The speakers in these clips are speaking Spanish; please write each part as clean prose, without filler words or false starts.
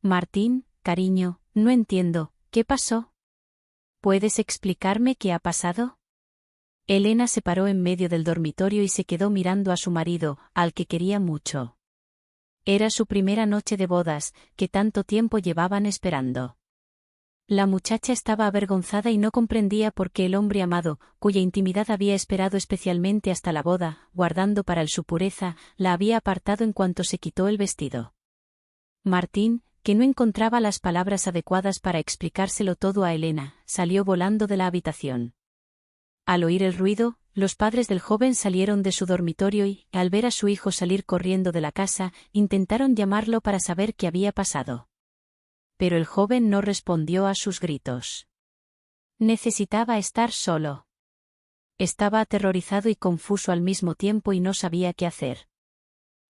Martín, cariño, no entiendo, ¿qué pasó? ¿Puedes explicarme qué ha pasado? Elena se paró en medio del dormitorio y se quedó mirando a su marido, al que quería mucho. Era su primera noche de bodas, que tanto tiempo llevaban esperando. La muchacha estaba avergonzada y no comprendía por qué el hombre amado, cuya intimidad había esperado especialmente hasta la boda, guardando para él su pureza, la había apartado en cuanto se quitó el vestido. Martín, que no encontraba las palabras adecuadas para explicárselo todo a Elena, salió volando de la habitación. Al oír el ruido, los padres del joven salieron de su dormitorio y, al ver a su hijo salir corriendo de la casa, intentaron llamarlo para saber qué había pasado. Pero el joven no respondió a sus gritos. Necesitaba estar solo. Estaba aterrorizado y confuso al mismo tiempo y no sabía qué hacer.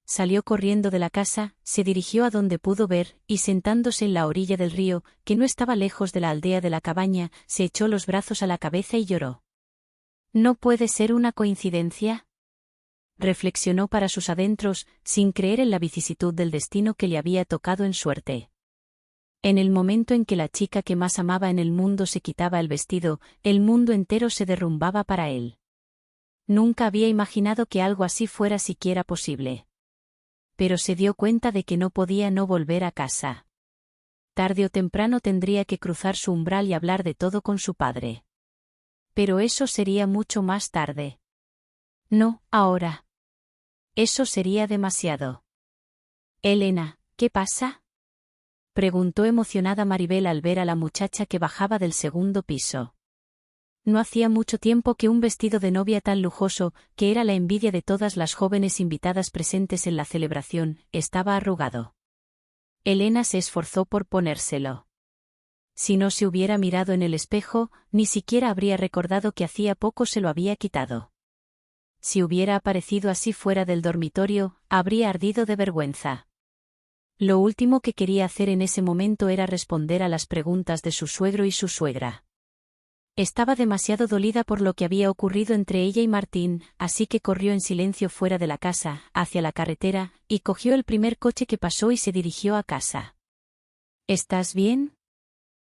Salió corriendo de la casa, se dirigió a donde pudo ver, y sentándose en la orilla del río, que no estaba lejos de la aldea de la cabaña, se echó los brazos a la cabeza y lloró. ¿No puede ser una coincidencia? Reflexionó para sus adentros, sin creer en la vicisitud del destino que le había tocado en suerte. En el momento en que la chica que más amaba en el mundo se quitaba el vestido, el mundo entero se derrumbaba para él. Nunca había imaginado que algo así fuera siquiera posible. Pero se dio cuenta de que no podía no volver a casa. Tarde o temprano tendría que cruzar su umbral y hablar de todo con su padre. Pero eso sería mucho más tarde. No, ahora. Eso sería demasiado. Elena, ¿qué pasa? Preguntó emocionada Maribel al ver a la muchacha que bajaba del segundo piso. No hacía mucho tiempo que un vestido de novia tan lujoso, que era la envidia de todas las jóvenes invitadas presentes en la celebración, estaba arrugado. Elena se esforzó por ponérselo. Si no se hubiera mirado en el espejo, ni siquiera habría recordado que hacía poco se lo había quitado. Si hubiera aparecido así fuera del dormitorio, habría ardido de vergüenza. Lo último que quería hacer en ese momento era responder a las preguntas de su suegro y su suegra. Estaba demasiado dolida por lo que había ocurrido entre ella y Martín, así que corrió en silencio fuera de la casa, hacia la carretera, y cogió el primer coche que pasó y se dirigió a casa. ¿Estás bien?,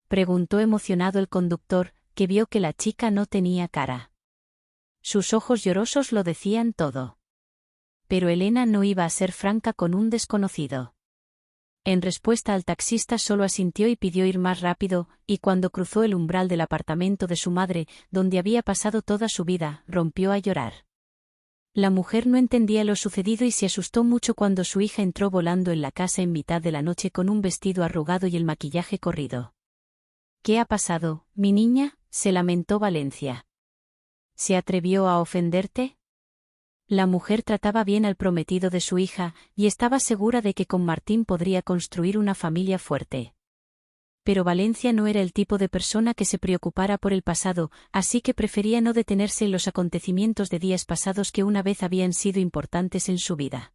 preguntó emocionado el conductor, que vio que la chica no tenía cara. Sus ojos llorosos lo decían todo. Pero Elena no iba a ser franca con un desconocido. En respuesta al taxista solo asintió y pidió ir más rápido, y cuando cruzó el umbral del apartamento de su madre, donde había pasado toda su vida, rompió a llorar. La mujer no entendía lo sucedido y se asustó mucho cuando su hija entró volando en la casa en mitad de la noche con un vestido arrugado y el maquillaje corrido. ¿Qué ha pasado, mi niña?, se lamentó Valencia. ¿Se atrevió a ofenderte? La mujer trataba bien al prometido de su hija, y estaba segura de que con Martín podría construir una familia fuerte. Pero Valencia no era el tipo de persona que se preocupara por el pasado, así que prefería no detenerse en los acontecimientos de días pasados que una vez habían sido importantes en su vida.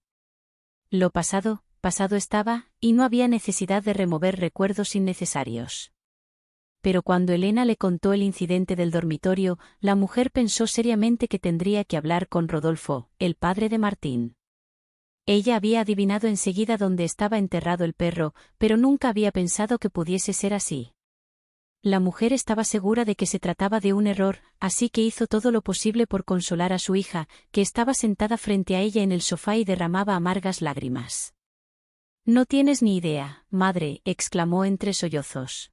Lo pasado, pasado estaba, y no había necesidad de remover recuerdos innecesarios. Pero cuando Elena le contó el incidente del dormitorio, la mujer pensó seriamente que tendría que hablar con Rodolfo, el padre de Martín. Ella había adivinado enseguida dónde estaba enterrado el perro, pero nunca había pensado que pudiese ser así. La mujer estaba segura de que se trataba de un error, así que hizo todo lo posible por consolar a su hija, que estaba sentada frente a ella en el sofá y derramaba amargas lágrimas. «No tienes ni idea, madre», exclamó entre sollozos.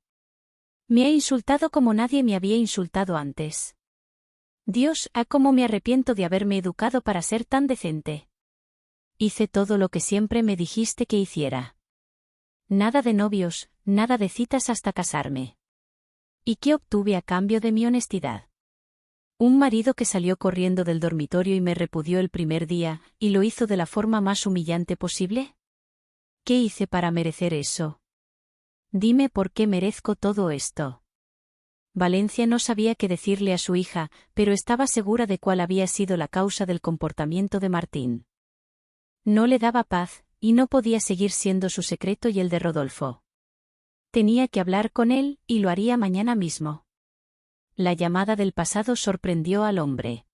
«Me ha insultado como nadie me había insultado antes. Dios, cómo me arrepiento de haberme educado para ser tan decente. Hice todo lo que siempre me dijiste que hiciera. Nada de novios, nada de citas hasta casarme. ¿Y qué obtuve a cambio de mi honestidad? Un marido que salió corriendo del dormitorio y me repudió el primer día, y lo hizo de la forma más humillante posible. ¿Qué hice para merecer eso? Dime por qué merezco todo esto». Valencia no sabía qué decirle a su hija, pero estaba segura de cuál había sido la causa del comportamiento de Martín. No le daba paz, y no podía seguir siendo su secreto y el de Rodolfo. Tenía que hablar con él, y lo haría mañana mismo. La llamada del pasado sorprendió al hombre.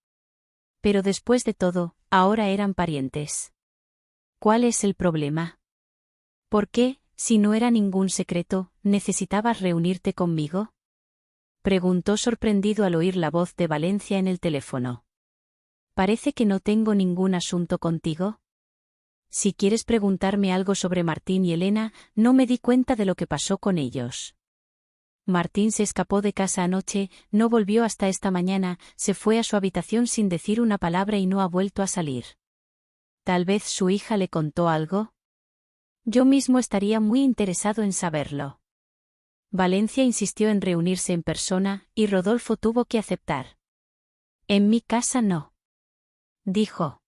Pero después de todo, ahora eran parientes. ¿Cuál es el problema? ¿Por qué, Si no era ningún secreto, ¿necesitabas reunirte conmigo? Preguntó sorprendido al oír la voz de Valencia en el teléfono. Parece que no tengo ningún asunto contigo. Si quieres preguntarme algo sobre Martín y Elena, no me di cuenta de lo que pasó con ellos. Martín se escapó de casa anoche, no volvió hasta esta mañana, se fue a su habitación sin decir una palabra y no ha vuelto a salir. ¿Tal vez su hija le contó algo? Yo mismo estaría muy interesado en saberlo. Valencia insistió en reunirse en persona, y Rodolfo tuvo que aceptar. En mi casa no. Dijo.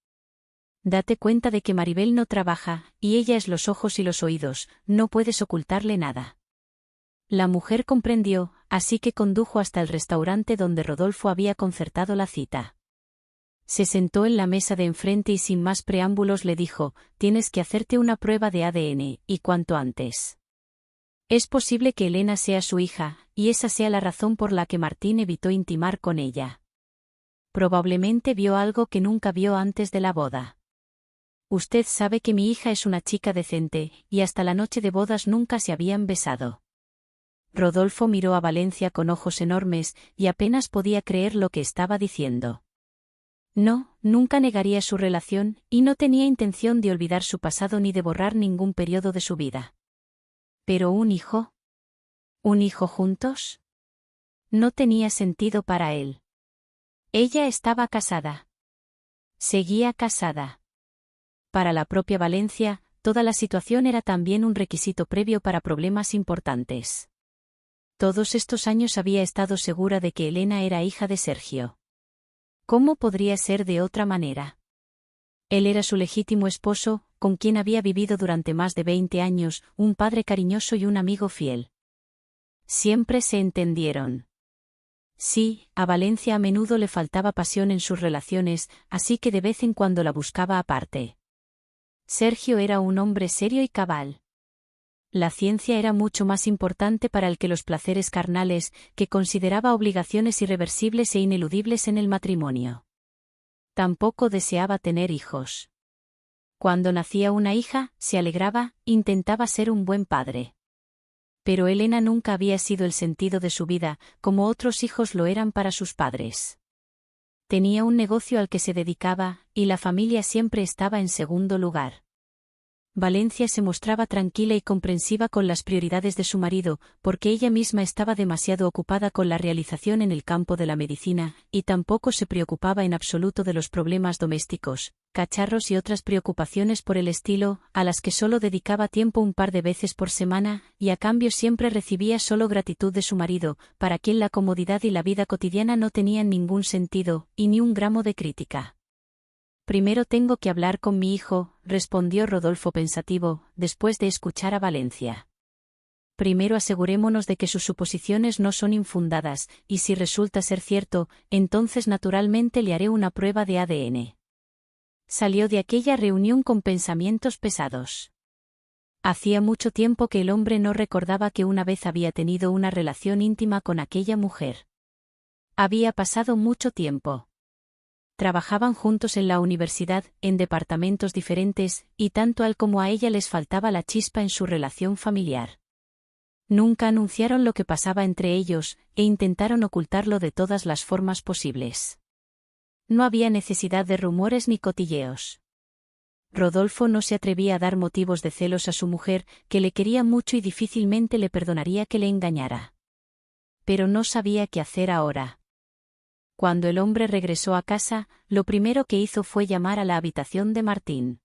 Date cuenta de que Maribel no trabaja, y ella es los ojos y los oídos, no puedes ocultarle nada. La mujer comprendió, así que condujo hasta el restaurante donde Rodolfo había concertado la cita. Se sentó en la mesa de enfrente y sin más preámbulos le dijo, tienes que hacerte una prueba de ADN, y cuanto antes. Es posible que Elena sea su hija, y esa sea la razón por la que Martín evitó intimar con ella. Probablemente vio algo que nunca vio antes de la boda. Usted sabe que mi hija es una chica decente, y hasta la noche de bodas nunca se habían besado. Rodolfo miró a Valencia con ojos enormes, y apenas podía creer lo que estaba diciendo. No, nunca negaría su relación, y no tenía intención de olvidar su pasado ni de borrar ningún periodo de su vida. ¿Pero un hijo? ¿Un hijo juntos? No tenía sentido para él. Ella estaba casada. Seguía casada. Para la propia Valencia, toda la situación era también un requisito previo para problemas importantes. Todos estos años había estado segura de que Elena era hija de Sergio. ¿Cómo podría ser de otra manera? Él era su legítimo esposo, con quien había vivido durante más de 20 años, un padre cariñoso y un amigo fiel. Siempre se entendieron. Sí, a Valencia a menudo le faltaba pasión en sus relaciones, así que de vez en cuando la buscaba aparte. Sergio era un hombre serio y cabal. La ciencia era mucho más importante para él que los placeres carnales, que consideraba obligaciones irreversibles e ineludibles en el matrimonio. Tampoco deseaba tener hijos. Cuando nacía una hija, se alegraba, intentaba ser un buen padre. Pero Elena nunca había sido el sentido de su vida, como otros hijos lo eran para sus padres. Tenía un negocio al que se dedicaba, y la familia siempre estaba en segundo lugar. Valencia se mostraba tranquila y comprensiva con las prioridades de su marido, porque ella misma estaba demasiado ocupada con la realización en el campo de la medicina, y tampoco se preocupaba en absoluto de los problemas domésticos, cacharros y otras preocupaciones por el estilo, a las que solo dedicaba tiempo un par de veces por semana, y a cambio siempre recibía solo gratitud de su marido, para quien la comodidad y la vida cotidiana no tenían ningún sentido, y ni un gramo de crítica. Primero tengo que hablar con mi hijo, respondió Rodolfo pensativo, después de escuchar a Valencia. Primero asegurémonos de que sus suposiciones no son infundadas, y si resulta ser cierto, entonces naturalmente le haré una prueba de ADN. Salió de aquella reunión con pensamientos pesados. Hacía mucho tiempo que el hombre no recordaba que una vez había tenido una relación íntima con aquella mujer. Había pasado mucho tiempo. Trabajaban juntos en la universidad, en departamentos diferentes, y tanto a él como a ella les faltaba la chispa en su relación familiar. Nunca anunciaron lo que pasaba entre ellos, e intentaron ocultarlo de todas las formas posibles. No había necesidad de rumores ni cotilleos. Rodolfo no se atrevía a dar motivos de celos a su mujer, que le quería mucho y difícilmente le perdonaría que le engañara. Pero no sabía qué hacer ahora. Cuando el hombre regresó a casa, lo primero que hizo fue llamar a la habitación de Martín.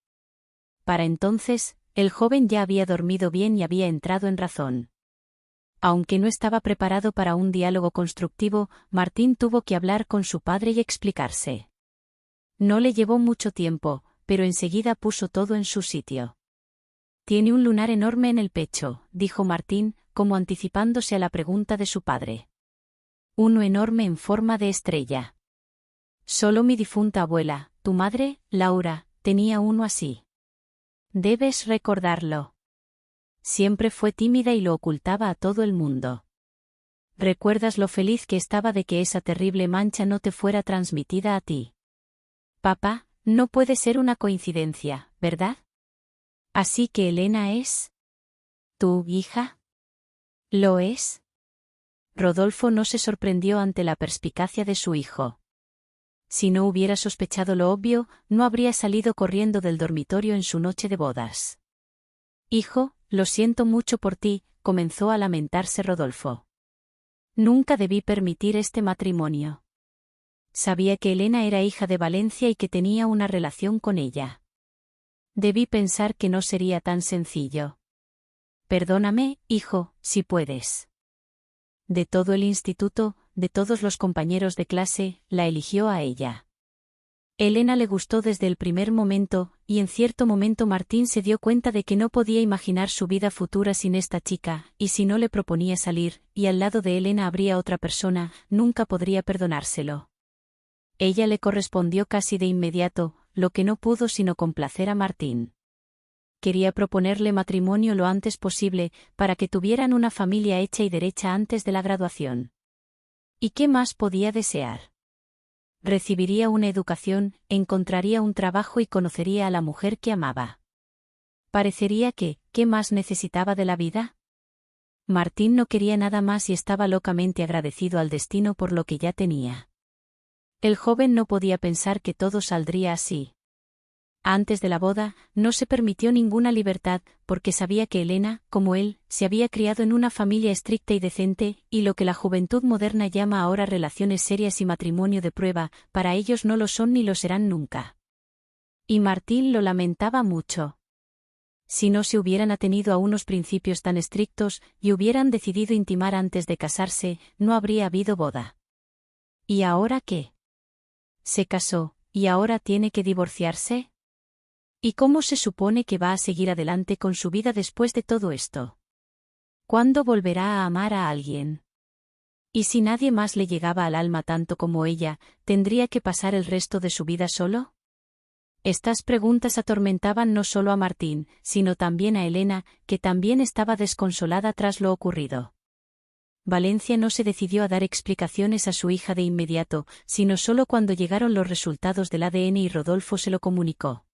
Para entonces, el joven ya había dormido bien y había entrado en razón. Aunque no estaba preparado para un diálogo constructivo, Martín tuvo que hablar con su padre y explicarse. No le llevó mucho tiempo, pero enseguida puso todo en su sitio. Tiene un lunar enorme en el pecho, dijo Martín, como anticipándose a la pregunta de su padre. Uno enorme en forma de estrella. Solo mi difunta abuela, tu madre, Laura, tenía uno así. Debes recordarlo. Siempre fue tímida y lo ocultaba a todo el mundo. ¿Recuerdas lo feliz que estaba de que esa terrible mancha no te fuera transmitida a ti? Papá, no puede ser una coincidencia, ¿verdad? Así que Elena es... ¿Tu hija? ¿Lo es? Rodolfo no se sorprendió ante la perspicacia de su hijo. Si no hubiera sospechado lo obvio, no habría salido corriendo del dormitorio en su noche de bodas. Hijo, lo siento mucho por ti, comenzó a lamentarse Rodolfo. Nunca debí permitir este matrimonio. Sabía que Elena era hija de Valencia y que tenía una relación con ella. Debí pensar que no sería tan sencillo. Perdóname, hijo, si puedes. De todo el instituto, de todos los compañeros de clase, la eligió a ella. Elena le gustó desde el primer momento, y en cierto momento Martín se dio cuenta de que no podía imaginar su vida futura sin esta chica, y si no le proponía salir, y al lado de Elena habría otra persona, nunca podría perdonárselo. Ella le correspondió casi de inmediato, lo que no pudo sino complacer a Martín. Quería proponerle matrimonio lo antes posible, para que tuvieran una familia hecha y derecha antes de la graduación. ¿Y qué más podía desear? Recibiría una educación, encontraría un trabajo y conocería a la mujer que amaba. Parecería que, ¿qué más necesitaba de la vida? Martín no quería nada más y estaba locamente agradecido al destino por lo que ya tenía. El joven no podía pensar que todo saldría así. Antes de la boda, no se permitió ninguna libertad, porque sabía que Elena, como él, se había criado en una familia estricta y decente, y lo que la juventud moderna llama ahora relaciones serias y matrimonio de prueba, para ellos no lo son ni lo serán nunca. Y Martín lo lamentaba mucho. Si no se hubieran atenido a unos principios tan estrictos, y hubieran decidido intimar antes de casarse, no habría habido boda. ¿Y ahora qué? Se casó, ¿y ahora tiene que divorciarse? ¿Y cómo se supone que va a seguir adelante con su vida después de todo esto? ¿Cuándo volverá a amar a alguien? ¿Y si nadie más le llegaba al alma tanto como ella, tendría que pasar el resto de su vida solo? Estas preguntas atormentaban no solo a Martín, sino también a Elena, que también estaba desconsolada tras lo ocurrido. Valencia no se decidió a dar explicaciones a su hija de inmediato, sino solo cuando llegaron los resultados del ADN y Rodolfo se lo comunicó.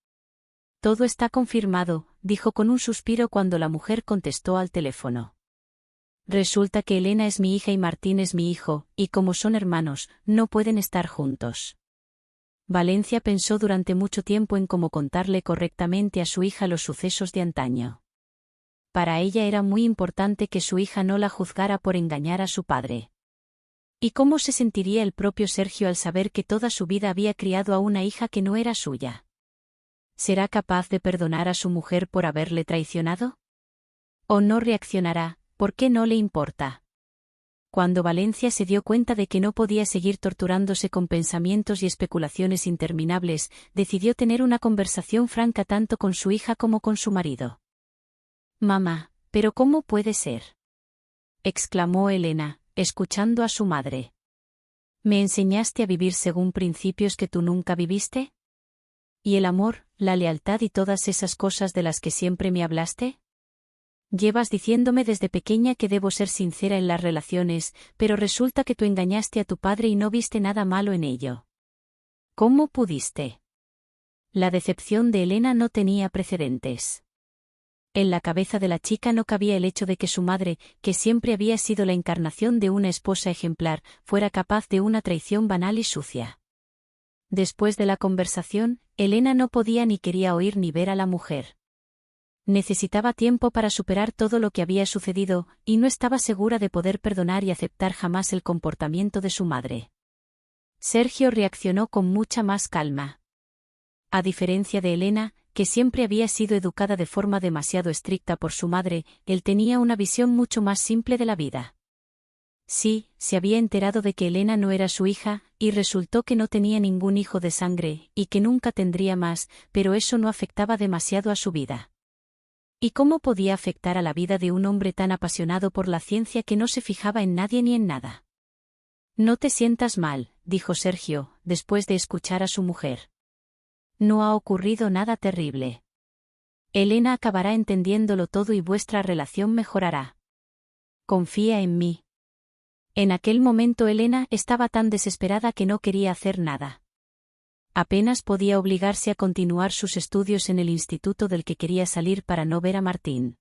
Todo está confirmado, dijo con un suspiro cuando la mujer contestó al teléfono. Resulta que Elena es mi hija y Martín es mi hijo, y como son hermanos, no pueden estar juntos. Valencia pensó durante mucho tiempo en cómo contarle correctamente a su hija los sucesos de antaño. Para ella era muy importante que su hija no la juzgara por engañar a su padre. ¿Y cómo se sentiría el propio Sergio al saber que toda su vida había criado a una hija que no era suya? ¿Será capaz de perdonar a su mujer por haberle traicionado? ¿O no reaccionará, porque no le importa? Cuando Valencia se dio cuenta de que no podía seguir torturándose con pensamientos y especulaciones interminables, decidió tener una conversación franca tanto con su hija como con su marido. «Mamá, ¿pero cómo puede ser?», exclamó Elena, escuchando a su madre. «¿Me enseñaste a vivir según principios que tú nunca viviste? ¿Y el amor, la lealtad y todas esas cosas de las que siempre me hablaste? Llevas diciéndome desde pequeña que debo ser sincera en las relaciones, pero resulta que tú engañaste a tu padre y no viste nada malo en ello. ¿Cómo pudiste?». La decepción de Elena no tenía precedentes. En la cabeza de la chica no cabía el hecho de que su madre, que siempre había sido la encarnación de una esposa ejemplar, fuera capaz de una traición banal y sucia. Después de la conversación, Elena no podía ni quería oír ni ver a la mujer. Necesitaba tiempo para superar todo lo que había sucedido, y no estaba segura de poder perdonar y aceptar jamás el comportamiento de su madre. Sergio reaccionó con mucha más calma. A diferencia de Elena, que siempre había sido educada de forma demasiado estricta por su madre, él tenía una visión mucho más simple de la vida. Sí, se había enterado de que Elena no era su hija, y resultó que no tenía ningún hijo de sangre, y que nunca tendría más, pero eso no afectaba demasiado a su vida. ¿Y cómo podía afectar a la vida de un hombre tan apasionado por la ciencia que no se fijaba en nadie ni en nada? «No te sientas mal», dijo Sergio, después de escuchar a su mujer. «No ha ocurrido nada terrible. Elena acabará entendiéndolo todo y vuestra relación mejorará. Confía en mí». En aquel momento Elena estaba tan desesperada que no quería hacer nada. Apenas podía obligarse a continuar sus estudios en el instituto del que quería salir para no ver a Martín.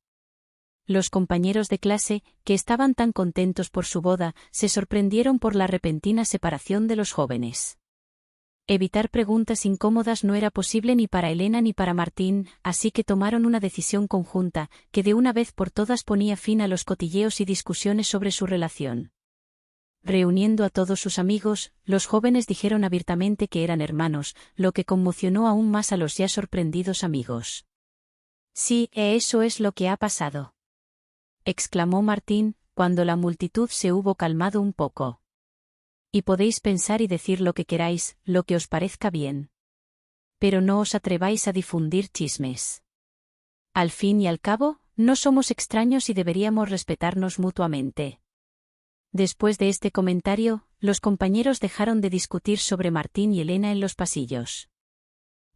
Los compañeros de clase, que estaban tan contentos por su boda, se sorprendieron por la repentina separación de los jóvenes. Evitar preguntas incómodas no era posible ni para Elena ni para Martín, así que tomaron una decisión conjunta, que de una vez por todas ponía fin a los cotilleos y discusiones sobre su relación. Reuniendo a todos sus amigos, los jóvenes dijeron abiertamente que eran hermanos, lo que conmocionó aún más a los ya sorprendidos amigos. «Sí, eso es lo que ha pasado», exclamó Martín, cuando la multitud se hubo calmado un poco. «Y podéis pensar y decir lo que queráis, lo que os parezca bien. Pero no os atreváis a difundir chismes. Al fin y al cabo, no somos extraños y deberíamos respetarnos mutuamente». Después de este comentario, los compañeros dejaron de discutir sobre Martín y Elena en los pasillos.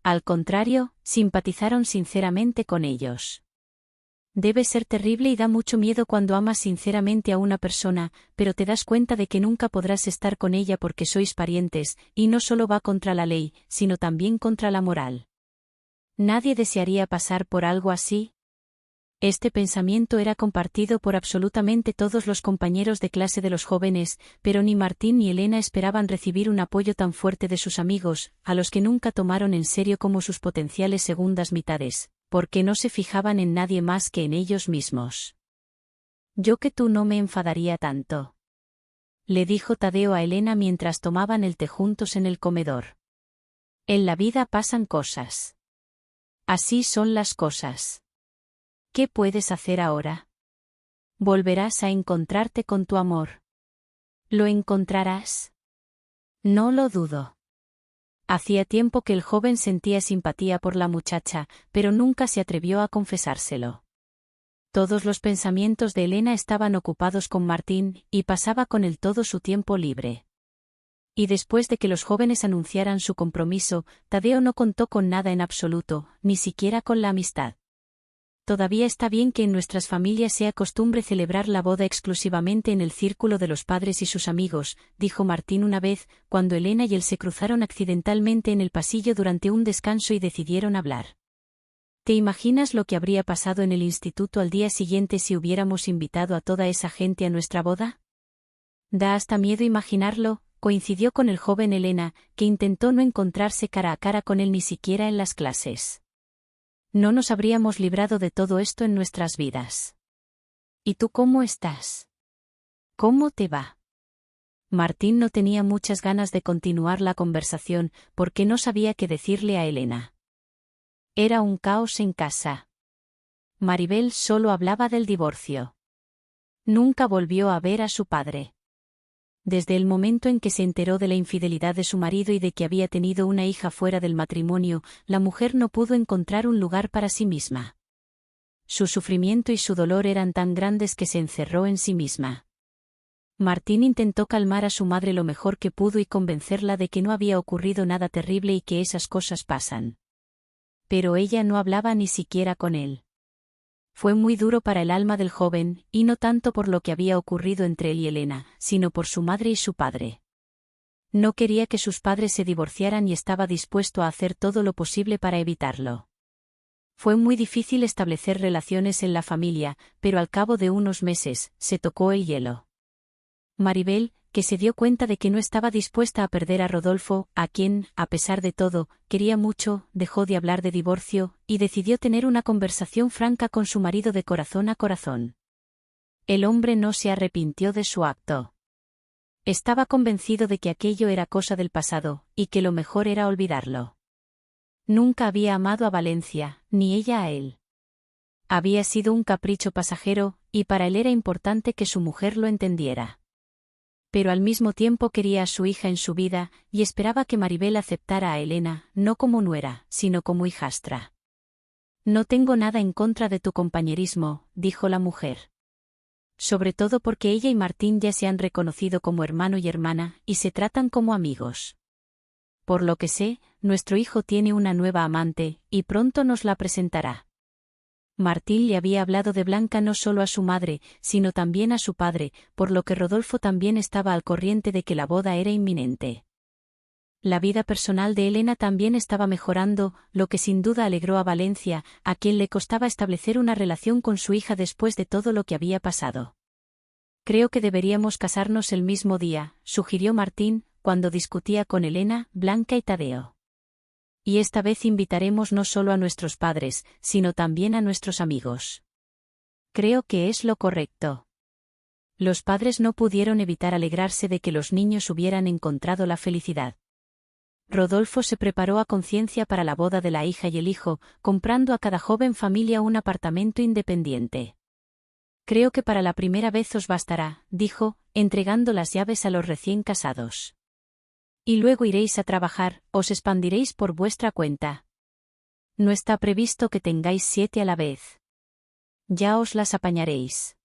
Al contrario, simpatizaron sinceramente con ellos. Debe ser terrible y da mucho miedo cuando amas sinceramente a una persona, pero te das cuenta de que nunca podrás estar con ella porque sois parientes, y no solo va contra la ley, sino también contra la moral. ¿Nadie desearía pasar por algo así? Este pensamiento era compartido por absolutamente todos los compañeros de clase de los jóvenes, pero ni Martín ni Elena esperaban recibir un apoyo tan fuerte de sus amigos, a los que nunca tomaron en serio como sus potenciales segundas mitades, porque no se fijaban en nadie más que en ellos mismos. «Yo que tú no me enfadaría tanto», le dijo Tadeo a Elena mientras tomaban el té juntos en el comedor. «En la vida pasan cosas. Así son las cosas. ¿Qué puedes hacer ahora? Volverás a encontrarte con tu amor. ¿Lo encontrarás? No lo dudo». Hacía tiempo que el joven sentía simpatía por la muchacha, pero nunca se atrevió a confesárselo. Todos los pensamientos de Elena estaban ocupados con Martín, y pasaba con él todo su tiempo libre. Y después de que los jóvenes anunciaran su compromiso, Tadeo no contó con nada en absoluto, ni siquiera con la amistad. «Todavía está bien que en nuestras familias sea costumbre celebrar la boda exclusivamente en el círculo de los padres y sus amigos», dijo Martín una vez, cuando Elena y él se cruzaron accidentalmente en el pasillo durante un descanso y decidieron hablar. «¿Te imaginas lo que habría pasado en el instituto al día siguiente si hubiéramos invitado a toda esa gente a nuestra boda?» «Da hasta miedo imaginarlo», coincidió con el joven Elena, que intentó no encontrarse cara a cara con él ni siquiera en las clases. «No nos habríamos librado de todo esto en nuestras vidas». «¿Y tú cómo estás? ¿Cómo te va?» Martín no tenía muchas ganas de continuar la conversación, porque no sabía qué decirle a Elena. Era un caos en casa. Maribel solo hablaba del divorcio. Nunca volvió a ver a su padre. Desde el momento en que se enteró de la infidelidad de su marido y de que había tenido una hija fuera del matrimonio, la mujer no pudo encontrar un lugar para sí misma. Su sufrimiento y su dolor eran tan grandes que se encerró en sí misma. Martín intentó calmar a su madre lo mejor que pudo y convencerla de que no había ocurrido nada terrible y que esas cosas pasan. Pero ella no hablaba ni siquiera con él. Fue muy duro para el alma del joven, y no tanto por lo que había ocurrido entre él y Elena, sino por su madre y su padre. No quería que sus padres se divorciaran y estaba dispuesto a hacer todo lo posible para evitarlo. Fue muy difícil establecer relaciones en la familia, pero al cabo de unos meses, se tocó el hielo. Maribel, que se dio cuenta de que no estaba dispuesta a perder a Rodolfo, a quien, a pesar de todo, quería mucho, dejó de hablar de divorcio, y decidió tener una conversación franca con su marido de corazón a corazón. El hombre no se arrepintió de su acto. Estaba convencido de que aquello era cosa del pasado, y que lo mejor era olvidarlo. Nunca había amado a Valencia, ni ella a él. Había sido un capricho pasajero, y para él era importante que su mujer lo entendiera. Pero al mismo tiempo quería a su hija en su vida, y esperaba que Maribel aceptara a Elena, no como nuera, sino como hijastra. «No tengo nada en contra de tu compañerismo», dijo la mujer. «Sobre todo porque ella y Martín ya se han reconocido como hermano y hermana, y se tratan como amigos. Por lo que sé, nuestro hijo tiene una nueva amante, y pronto nos la presentará». Martín le había hablado de Blanca no solo a su madre, sino también a su padre, por lo que Rodolfo también estaba al corriente de que la boda era inminente. La vida personal de Elena también estaba mejorando, lo que sin duda alegró a Valencia, a quien le costaba establecer una relación con su hija después de todo lo que había pasado. Creo que deberíamos casarnos el mismo día, sugirió Martín, cuando discutía con Elena, Blanca y Tadeo. Y esta vez invitaremos no solo a nuestros padres, sino también a nuestros amigos. Creo que es lo correcto. Los padres no pudieron evitar alegrarse de que los niños hubieran encontrado la felicidad. Rodolfo se preparó a conciencia para la boda de la hija y el hijo, comprando a cada joven familia un apartamento independiente. Creo que para la primera vez os bastará, dijo, entregando las llaves a los recién casados. Y luego iréis a trabajar, os expandiréis por vuestra cuenta. No está previsto que tengáis 7 a la vez. Ya os las apañaréis.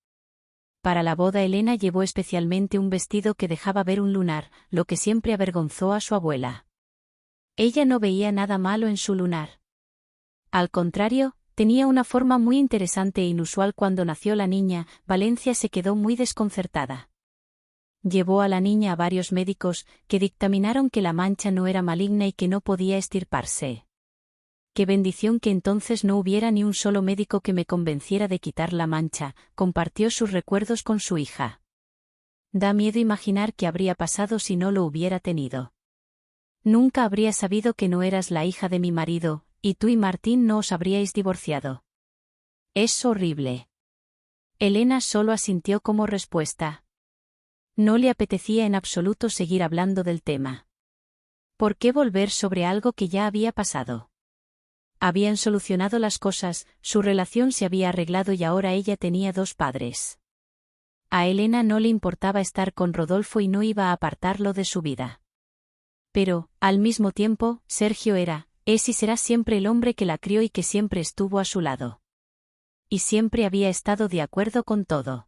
Para la boda Elena llevó especialmente un vestido que dejaba ver un lunar, lo que siempre avergonzó a su abuela. Ella no veía nada malo en su lunar. Al contrario, tenía una forma muy interesante e inusual. Cuando nació la niña, Valencia se quedó muy desconcertada. Llevó a la niña a varios médicos, que dictaminaron que la mancha no era maligna y que no podía extirparse. Qué bendición que entonces no hubiera ni un solo médico que me convenciera de quitar la mancha, compartió sus recuerdos con su hija. Da miedo imaginar qué habría pasado si no lo hubiera tenido. Nunca habría sabido que no eras la hija de mi marido, y tú y Martín no os habríais divorciado. Es horrible. Elena solo asintió como respuesta. No le apetecía en absoluto seguir hablando del tema. ¿Por qué volver sobre algo que ya había pasado? Habían solucionado las cosas, su relación se había arreglado y ahora ella tenía 2 padres. A Elena no le importaba estar con Rodolfo y no iba a apartarlo de su vida. Pero, al mismo tiempo, Sergio es y será siempre el hombre que la crió y que siempre estuvo a su lado. Y siempre había estado de acuerdo con todo.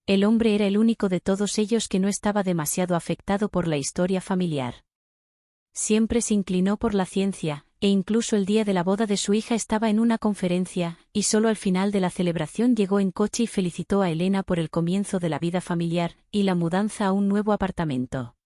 El hombre era el único de todos ellos que no estaba demasiado afectado por la historia familiar. Siempre se inclinó por la ciencia, e incluso el día de la boda de su hija estaba en una conferencia, y solo al final de la celebración llegó en coche y felicitó a Elena por el comienzo de la vida familiar, y la mudanza a un nuevo apartamento.